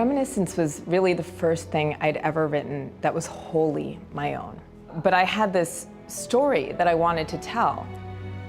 Reminiscence was really the first thing I'd ever written that was wholly my own. But I had this story that I wanted to tell.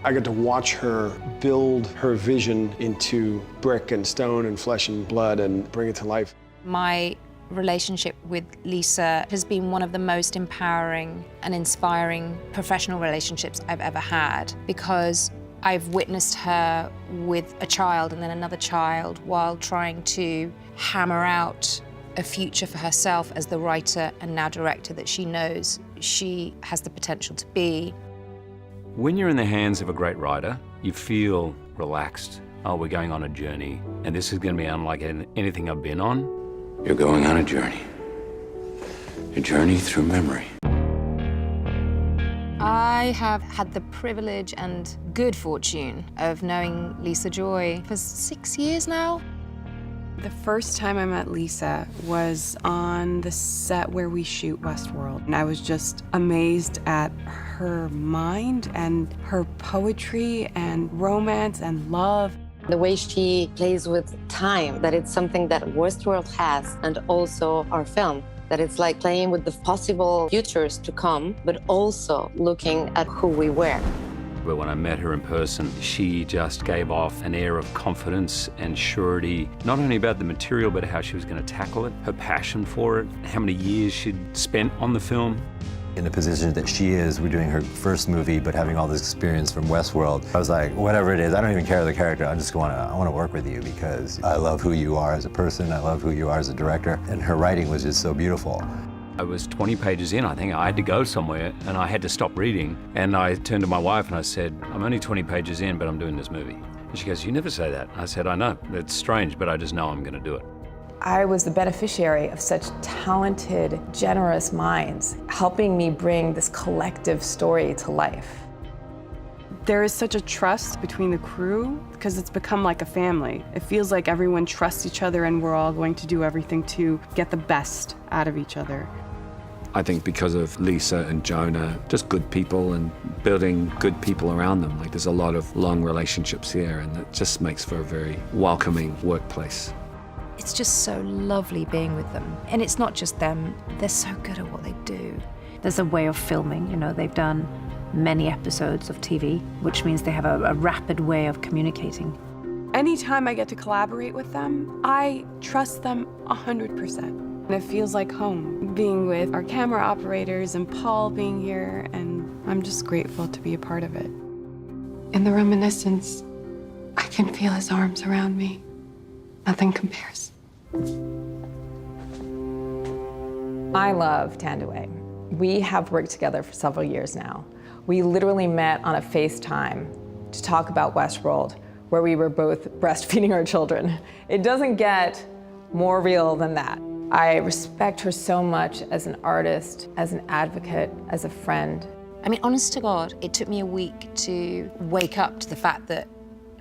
I got to watch her build her vision into brick and stone and flesh and blood and bring it to life. My relationship with Lisa has been one of the most empowering and inspiring professional relationships I've ever had, because I've witnessed her with a child and then another child while trying to hammer out a future for herself as the writer and now director that she knows she has the potential to be. When you're in the hands of a great writer, you feel relaxed. Oh, we're going on a journey, and this is going to be unlike anything I've been on. You're going on a journey through memory. I have had the privilege and good fortune of knowing Lisa Joy for 6 years now. The first time I met Lisa was on the set where we shoot Westworld, and I was just amazed at her mind and her poetry and romance and love. The way she plays with time, that it's something that Westworld has, and also our film, that it's like playing with the possible futures to come, but also looking at who we were. But when I met her in person, she just gave off an air of confidence and surety, not only about the material, but how she was going to tackle it, her passion for it, how many years she'd spent on the film. In the position that she is, we're doing her first movie, but having all this experience from Westworld, I was like, whatever it is, I don't even care the character. I just I want to work with you because I love who you are as a person. I love who you are as a director. And her writing was just so beautiful. I was 20 pages in. I think I had to go somewhere, and I had to stop reading. And I turned to my wife and I said, I'm only 20 pages in, but I'm doing this movie. And she goes, you never say that. I said, I know. It's strange, but I just know I'm going to do it. I was the beneficiary of such talented, generous minds, helping me bring this collective story to life. There is such a trust between the crew because it's become like a family. It feels like everyone trusts each other and we're all going to do everything to get the best out of each other. I think because of Lisa and Jonah, just good people and building good people around them. Like there's a lot of long relationships here, and it just makes for a very welcoming workplace. It's just so lovely being with them. And it's not just them, they're so good at what they do. There's a way of filming, you know, they've done many episodes of TV, which means they have a rapid way of communicating. Anytime I get to collaborate with them, I trust them 100%. And it feels like home, being with our camera operators and Paul being here, and I'm just grateful to be a part of it. In the Reminiscence, I can feel his arms around me. Nothing compares. I love Thandiwe. We have worked together for several years now. We literally met on a FaceTime to talk about Westworld, where we were both breastfeeding our children. It doesn't get more real than that. I respect her so much as an artist, as an advocate, as a friend. I mean, honest to God, it took me a week to wake up to the fact that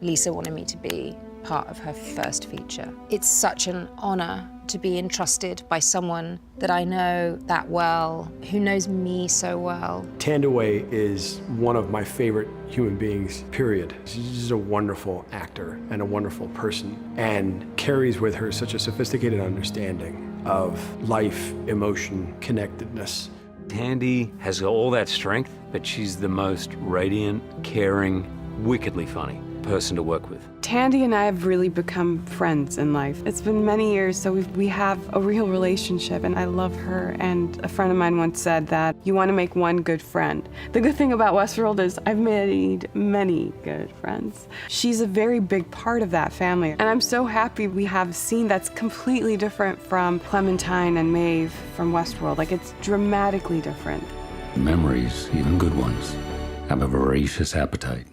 Lisa wanted me to be part of her first feature. It's such an honor to be entrusted by someone that I know that well, who knows me so well. Thandiwe is one of my favorite human beings, period. She's just a wonderful actor and a wonderful person, and carries with her such a sophisticated understanding of life, emotion, connectedness. Tandy has all that strength, but she's the most radiant, caring, wickedly funny person to work with. Tandy and I have really become friends in life. It's been many years, so we have a real relationship, and I love her. And a friend of mine once said that you want to make one good friend. The good thing about Westworld is I've made many good friends. She's a very big part of that family, and I'm so happy we have a scene that's completely different from Clementine and Maeve from Westworld. Like, it's dramatically different. Memories, even good ones, have a voracious appetite.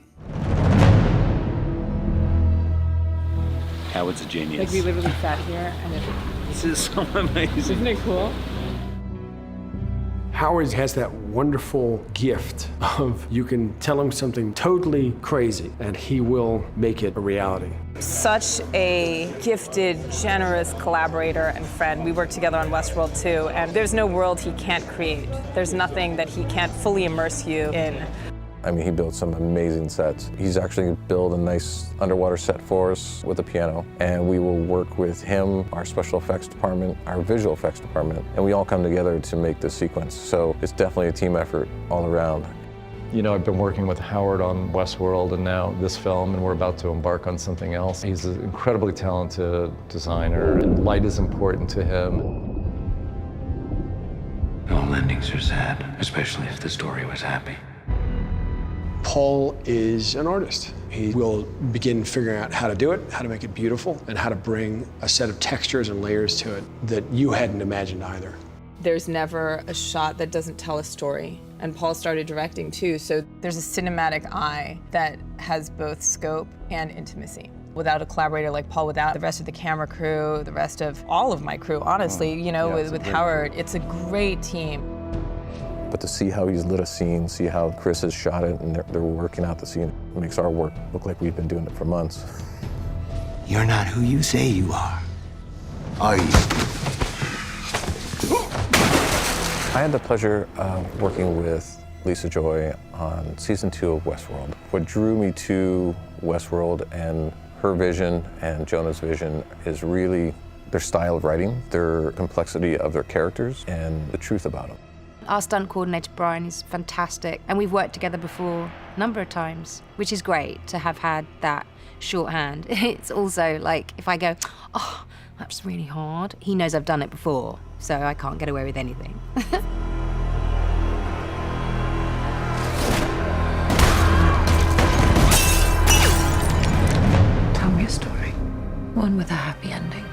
Howard's a genius. Like we literally sat here and This is so amazing. isn't it cool? Howard has that wonderful gift of you can tell him something totally crazy and he will make it a reality. Such a gifted, generous collaborator and friend. We work together on Westworld too, and there's no world he can't create. There's nothing that he can't fully immerse you in. I mean, he built some amazing sets. He's actually built a nice underwater set for us with a piano, and we will work with him, our special effects department, our visual effects department, and we all come together to make this sequence. So it's definitely a team effort all around. You know, I've been working with Howard on Westworld and now this film, and we're about to embark on something else. He's an incredibly talented designer, and light is important to him. All endings are sad, especially if the story was happy. Paul is an artist. He will begin figuring out how to do it, how to make it beautiful, and how to bring a set of textures and layers to it that you hadn't imagined either. There's never a shot that doesn't tell a story. And Paul started directing too, so there's a cinematic eye that has both scope and intimacy. Without a collaborator like Paul, without the rest of the camera crew, the rest of all of my crew, honestly, you know, with Howard, it's a great team. But to see how he's lit a scene, see how Chris has shot it, and they're working out the scene, it makes our work look like we've been doing it for months. You're not who you say you are you? I had the pleasure of working with Lisa Joy on season 2 of Westworld. What drew me to Westworld and her vision and Jonah's vision is really their style of writing, their complexity of their characters, and the truth about them. Our stunt coordinator, Brian, is fantastic, and we've worked together before a number of times, which is great to have had that shorthand. It's also like, if I go, oh, that's really hard, he knows I've done it before, so I can't get away with anything. Tell me a story. One with a happy ending.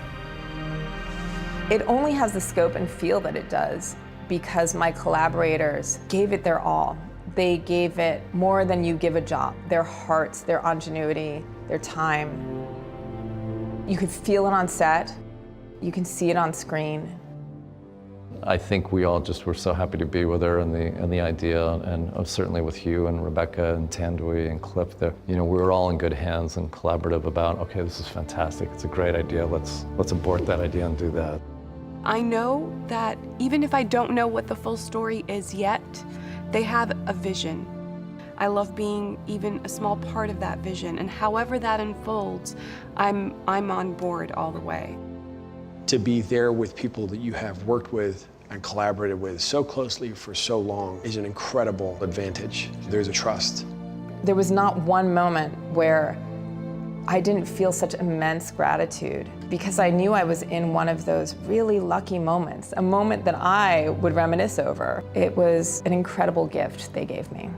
It only has the scope and feel that it does because my collaborators gave it their all. They gave it more than you give a job. Their hearts, their ingenuity, their time. You could feel it on set. You can see it on screen. I think we all just were so happy to be with her and the idea, and certainly with Hugh and Rebecca and Thandiwe and Cliff. You know, we were all in good hands and collaborative about, okay, this is fantastic. It's a great idea. Let's abort that idea and do that. I know that even if I don't know what the full story is yet, they have a vision. I love being even a small part of that vision, and however that unfolds, I'm on board all the way. To be there with people that you have worked with and collaborated with so closely for so long is an incredible advantage. There's a trust. There was not one moment where I didn't feel such immense gratitude because I knew I was in one of those really lucky moments, a moment that I would reminisce over. It was an incredible gift they gave me.